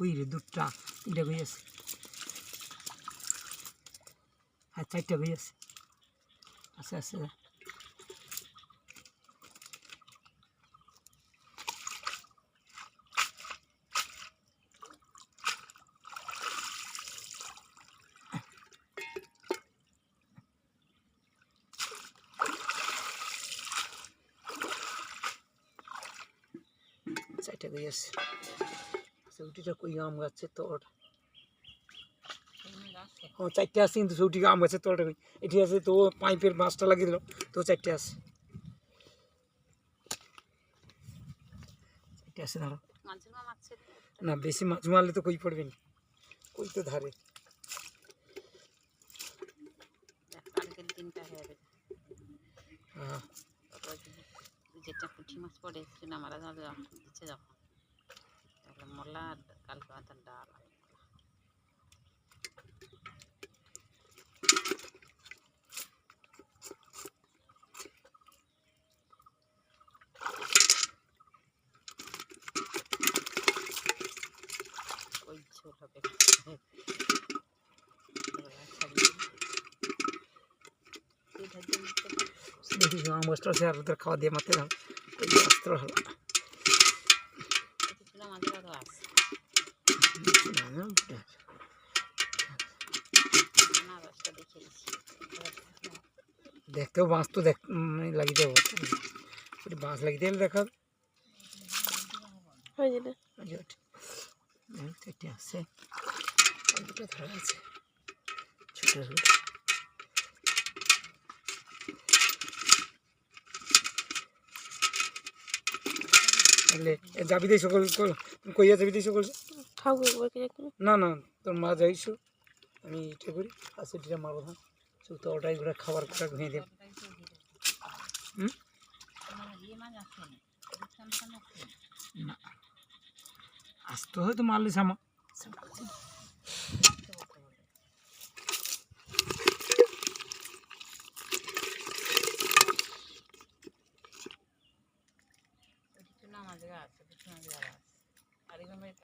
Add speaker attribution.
Speaker 1: কই রে দুটা তিনটা কই আছে আর চারটা কই আছে আছে আছে চারটা কই আছে চৌটিটা কই আম গাছের তোর ও চারটে আছে কিন্তু চৌটি আম গাছের তোরটা কই এটি আছে তো পাইপের বাঁশটা লাগিয়ে দিল তো চারটে আছে চারটে আছে ধরো না বেশি মাছ মারলে তো কই পড়বে না কই তো ধারে হ্যাঁ
Speaker 2: যেটা পুঁটি মাছ পড়ে সেটা মারা দিচ্ছে যখন মলা কালকে মাথার ডাল ওই ঝোল হবে
Speaker 1: দেখি আম গাছটা আছে আর ওদের খাওয়া দিয়ে মারতে দাও ওই অস্ত্র হলো
Speaker 2: মাঝে মাঝে আছে
Speaker 1: দেখতেও বাঁশ তো দেখ লাগিয়ে দেবো বাঁশ লাগিয়ে দিলে দেখা চারটে আছে দুটো ধরা আছে ছোট যাবি দিয়ে সকল কইয়া যাবি দিয়ে সকল না না তোর মা যাইছো আমি এটা করি আর সেটা মারবো না তো ওটাই করে খাবার করে ঘুমিয়ে দেব না আসতে হয়তো মারলিস আমার
Speaker 2: আর